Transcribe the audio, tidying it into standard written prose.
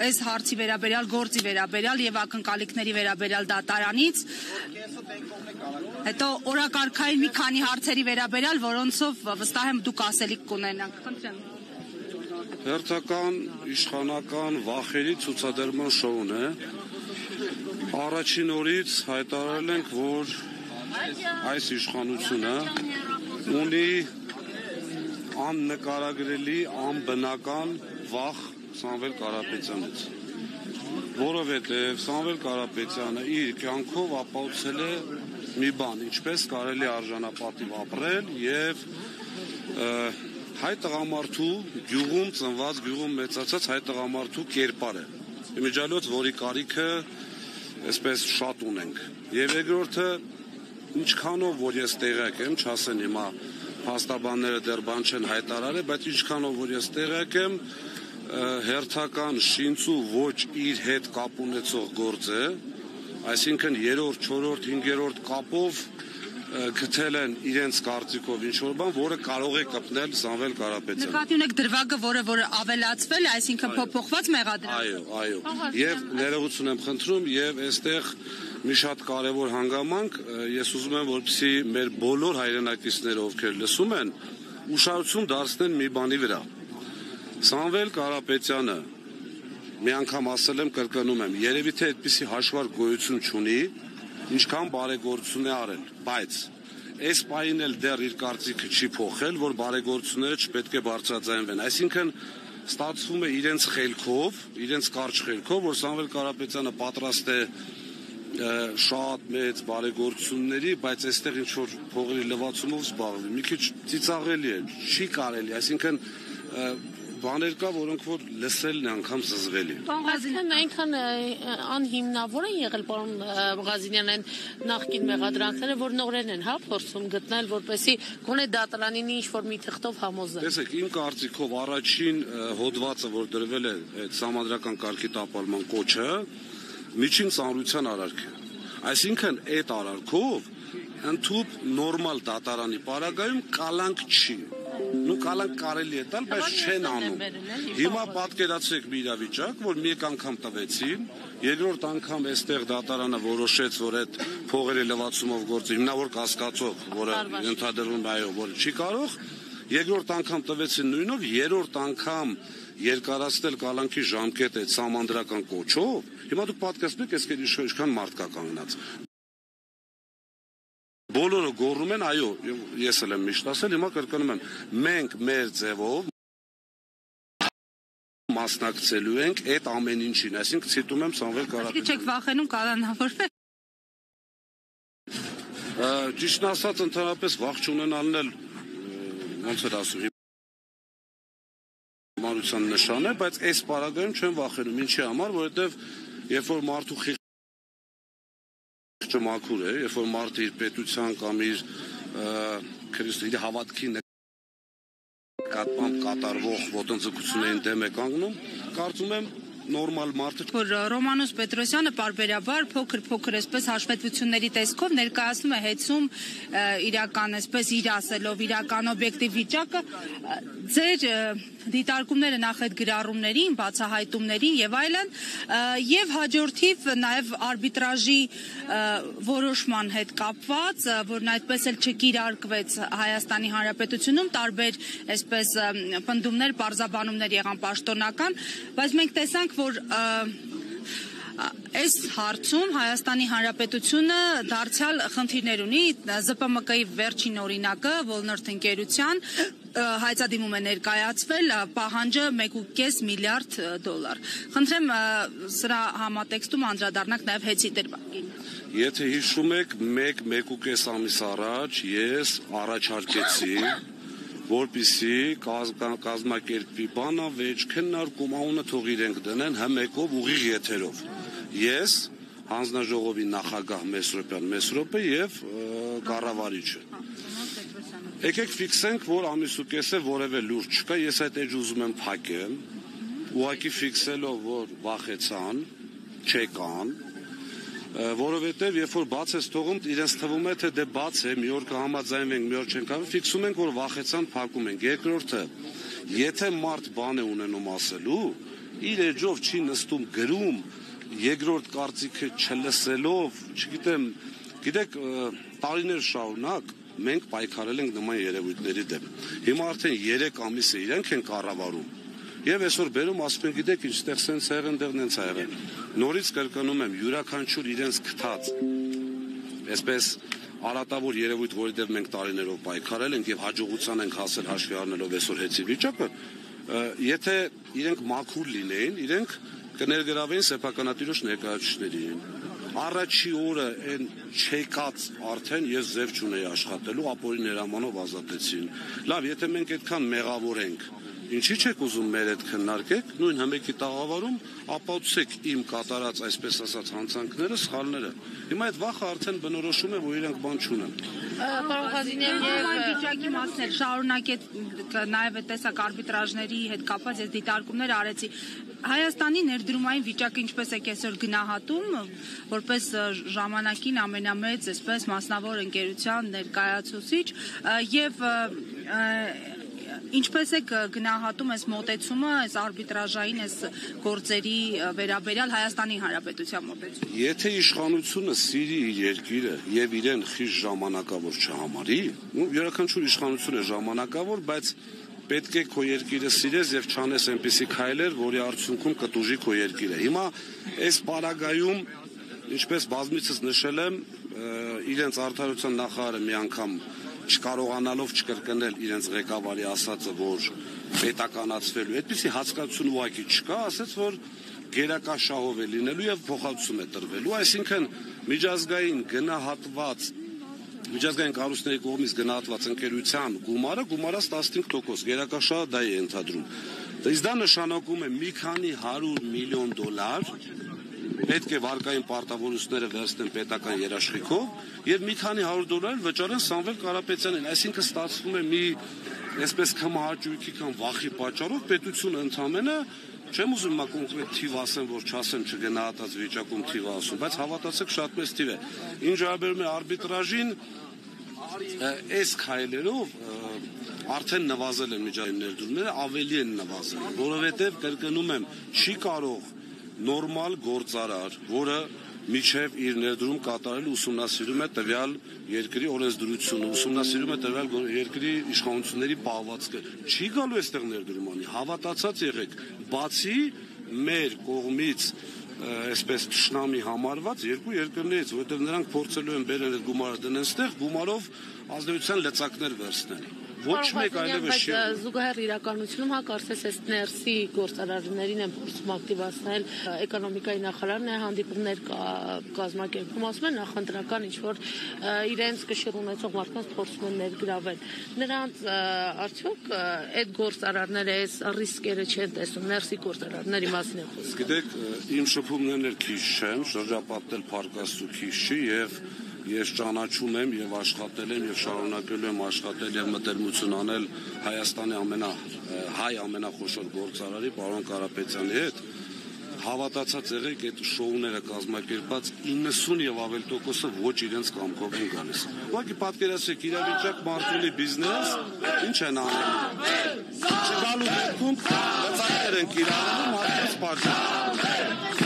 այս հարցի վերաբերյալ, գործի վերաբերյալ եւ ակնկալիքների վերաբերյալ դատարանից, հետո օրակարգային մի քանի հարցերի վերաբերյալ, որոնցով վստահ եմ դուք ասելիք կունենաք։ Խնդրեմ։ Հերթական իշխանական վախերի ցուցադրման շոուն է։ Առաջին օրից հայտարարել ենք, որ այս իշխանությունը ունի աննկարագրելի, անբնական վախ Սամվել Կարապետյանից, որովհետև Սամվել Կարապետյանը իր կյանքով ապահովել է մի բան, ինչպես կարելի արժանապատիվ ապրել եւ հայ տղամարդու գյուղում ծնված, գյուղում մեծացած հայ տղամարդու կերպար է։ Իմիջիալոց, որի կարիքը այսպես շատ ունենք։ Եվ երկրորդը, ինչքանով որ ես տեղյակ եմ, չասեն հիմա փաստաբանները դեռ բան չեն հայտարարել, բայց ինչքանով որ ես տեղյակ եմ, հերթական շինծու ոչ իր հետ կապ ունեցող գործ է, այսինքն 3-րդ, 4-րդ, 5-րդ կապով գտել են իրենց կարծիքով ինչ-որ բան, որը կարող է կպնել Սամվել Կարապետյանը։ Նկատի ունեք դրվագը, որը ավելացվել է, այսինքն փոփոխված մեղադրանք։ Այո։ Եվ ներողություն եմ խնդրում, եւ այստեղ մի շատ կարևոր հանգամանք, ես ուզում եմ, որպեսզի մեր բոլոր հայրենակիցները, ովքեր լսում են, ուշադրություն դարձնեն մի բանի վրա։ Սամվել Կարապետյանը, մի անգամ ասել եմ, կրկնում եմ, երևի թե այդպիսի հաշվարկ գոյություն չունի, ինչքան բարեգործություն է արել, բայց այս պահին էլ դեռ իր կարծիքը չի փոխել, որ բարեգործությունները չպետք է բարձրաձայնվեն։ Այսինքն ստացվում է իրենց խելքով, իրենց կարճ խելքով, որ Սամվել Կարապետյանը պատրաստ է շատ մեծ բարեգործությունների, բայց այստեղ ինչ որ փողերի լվացումով զբաղվի։ Մի քիչ ծիծաղելի է, չի կարելի, այսինքն բաներ կա, որոնք որ լսելն է անգամ զզվելի։ Այսինքն այնքան անհիմնավոր են եղել պարոն Ղազինյան այն նախկին մեղադրանքները, որ նորեն են, հա, փորձում գտնել, որպեսզի գոնե դատարանին ինչ-որ մի թղթով համոզեն։ Տեսեք, իմ կարծիքով առաջին հոդվածը, որ դրվել է այդ սահմանադրական կարգի տապալման կոչը, միջին ծանրության արարք է։ Այսինքն այդ արարքով ընդհանուր նորմալ դատարանի պարագայում կալանք չի։ Կալանք կարելի է տալ, բայց չեն անում։ Հիմա պատկերացրեք մի իրավիճակ, որ մեկ անգամ տվեցին, երկրորդ անգամ այստեղ դատարանը որոշեց, որ այդ փողերի լվացումով գործի հիմնավոր կասկածով, որը ենթադրվում է, այո, որ չի կարող, երկրորդ անգամ տվեցին նույնով, երրորդ անգամ երկարացնել կալանքի ժամկետը այդ սահմանադրական կոչով, հիմա դուք պատկերացնեք, այս ինչքան մարդ կա կանգնած։ Բոլորը գոռում են, այո, ես էլ եմ միշտ ասել, հիմա կրկնում եմ, մենք մեր ձևով մասնակցելու ենք այդ ամեն ինչին, այսինքն ցիտում եմ Սամվել Կարապետյանին։ Չեք վախենում կալանավորվել։ Ճիշտն ասած, ընդհանրապես վախ չունենալն էլ ոնց էր ասում, հիմարության նշան է, բայց այս պարագայում չեմ վախենում, ինչի համար, որովհետև երբ որ մարդու մաքուր է, երբ որ մարդը իր պետության կամ իր իր հավատքի նկատմամբ կատարվող ոտնձգություններին դեմ է կանգնում, կարծում եմ նորմալ մարդը։ Որ Ռոմանոս Պետրոսյանը պարբերաբար փոքր այսպես հաշվետվությունների տեսքով ներկայացնում է հեծում իրական այսպես իր ասելով իրական օբյեկտիվ վիճակը, ձեր դիտարկումները նախ այդ գրառումներին, բացահայտումներին եւ այլն, եւ հաջորդիվ նաեւ արբիտրաժի որոշման հետ կապված, որն այդպես էլ չկիրարկվեց Հայաստանի Հանրապետությունում, տարբեր այսպես պնդումներ, պարզաբանումներ եղան պաշտոնական, բայց մենք տեսանք, որ այս հարցում Հայաստանի Հանրապետությունը դարձյալ խնդիրներ ունի, ԶՊՄԿ-ի վերջին օրինակը Walmart ընկերության հայցադիմում է ներկայացվել պահանջը 1.5 միլիարդ դոլար։ Խնդրեմ սրա համատեքստում անդրադառնանք նաև հեծի դրվագին։ Եթե հիշում եք, 1.5 ամիս առաջ ես առաջարկեցի, որպեսզի կազմակերպվի բանավեճ, քննարկում, անունը թող իրենք դնեն հմեկով ուղիղ եթերով։ Ես, հանձնաժողովի նախագահ Մեսրոպը եւ կառավարիչը։ Եկեք ֆիքսենք, որ ամիսուկես է որևէ լուրջ չկա, ես այդ էջ ուզում եմ փակեմ, ուղղակի ֆիքսելով, որ վախեցան, չեկան, որովհետև երբ որ բաց ես թողում, իրենց թվում է, թե դե բաց է, մի օր կհամաձայնվենք, մի օր չենք կարող, ֆիքսում ենք, որ վախեցան, փակում ենք։ Երկրորդը, եթե մարդ բան է ունենում ասելու, իր էջով չի նստում գրում, երկրորդ կարծիքը չլսելով, չգիտեմ, գիտեք, տարիներ շարունակ մենք պայքարել ենք նման երևույթների դեմ։ Հիմա արդեն 3 ամիս է իրենք են կառավարում։ Եվ այսօր բերում ասում են, գիտեք, ինչտեղ սենց եղել, այնտեղ նենց ա եղել։ Նորից կրկնում եմ, յուրաքանչյուր իրենց քթած, այսպես արատավոր երևույթ, որի դեմ մենք տարիներով պայքարել ենք եւ հաջողության ենք հասել հաշվի առնելով այսօր հեծի վիճակը, եթե իրենք մաքուր լինեին, իրենք կներգրավեին սեփականատիրոջ ներկայացուցիչներին։ Առաջի օրը այն չեկած արդեն ես ձև չունեի աշխատելու, ապօրին հրամանով ազատեցին։ Լավ, եթե մենք այդքան մեղավոր ենք, ինչի՞ չեք ուզում մեր հետ քննարկեք, նույն հմեկի տաղավարում ապացուցեք իմ կատարած, այսպես ասած, հանցանքները, սխալները։ Հիմա այդ վախը արդեն բնորոշում է, որ իրենք բան չունեն։ Պարոն Ղազինյան, եւ վիճակի մասն էլ շարունակեց նաև տեսակ արբիտրաժների հետ կապված ես դիտարկումներ արեցի։ Հայաստանի ներդրումային վիճակը ինչպես է այսօր գնահատում, որպես ժամանակին ամենամեծ, այսպես մասնավոր ընկերության ներկայացուցիչ եւ ինչպես է գնահատում այս մոտեցումը, այս արբիտրաժային այս գործերի վերաբերյալ Հայաստանի Հանրապետության մոտեցումը։ Եթե իշխանությունը սիրի իր երկիրը եւ իրեն խիստ ժամանակավոր չհամարի, յուրաքանչյուր իշխանություն է ժամանակավոր, բայց պետք է քո երկիրը սիրես եւ չանես այնպիսի քայլեր, որի արդյունքում կտուժի քո երկիրը։ Հիմա այս պարագայում, ինչպես բազմիցս նշել եմ, իրենց արդարության նախարարը մի անգամ չկարողանալով չկրկնել իրենց ղեկավարի ասածը, որ պետականացվելու, այդպիսի հասկացություն ուղղակի չկա, ասաց, որ գերակաշահով է լինելու եւ փոխհատուցում է տրվելու, այսինքն միջազգային կառույցների կողմից գնահատված ընկերության գումարած 15%, գերակաշահը դա է ընդհանրում։ Իսկ դա նշանակում է մի քանի 100 միլիոն դոլար պետք է վարկային պարտավորությունները վերցնեն պետական երաշխիքով եւ մի քանի 100 դոլար վճարեն Սամվել Կարապետյանին, այսինքն ստացվում է մի այսպես կմահաճույքի կամ վախի պատճառով պետությունը ընդամենը չեմ ուզում մա կոնկրետ թիվ ասեմ, որ չասեմ չգնահատած վիճակում թիվ ասում, բայց հավատացեք շատ մեծ թիվ է։ Ինչ վերաբերում է արբիտրաժին, այս քայլերով արդեն նվազել են միջազգային ներդրումները, ավելի են նվազել, որովհետև կրկնում եմ, չի կարող նորմալ գործարար, որը միջև իր ներդրում կատարելու ուսումնասիրում է տվյալ երկրի օրենսդրությունը, ուսումնասիրում է տվյալ երկրի իշխանությունների պահվածքը, չի գալու այստեղ ներդրում անի, հավատացած եղեք, բացի մեր կողմից այսպես թշնամի համարված երկու երկրներից, որովհետև նրանք փորձելու են բերել այդ գումարը դնեն այստեղ, գումարով ազդեցության լծակներ վերցնել։ Ոչ մեկ այլևս չի։ Զուգահեռ իրականությունում կարծես այս ներսի գործարարներին են փորձում ակտիվացնել էկոնոմիկայի նախարարն է հանդիպումներ կազմակերպում, ասում են նախընտրական ինչ-որ իրենց կշիռ ունեցող մարդկանց փորձում են ներգրավել։ Նրանց արդյոք այդ գործարարները այս ռիսկերը չեն տեսնում, ներսի գործարարների մասին է խոսքը։ Գիտեք, իմ շփումներն էլ քիչ չեն, շրջապատել Փարքաստու քիչ չի եւ ես ճանաչում եմ եւ աշխատել եմ եւ շարունակելու եմ աշխատել եւ մտերմություն անել Հայաստանի ամենախոշոր գործարարի պարոն Կարապետյանի հետ, հավատացած եղեք այդ շոուները կազմակերպած 90 եւ ավել տոկոսը ոչ իրենց կամքով են գալիս։ Ուղղակի պատկերացրեք իրավիճակ մարդու բիզնես, ինչ են անելու։ Չգալու դեպքում բացակայել են իրանում մարդկանց պատճառով։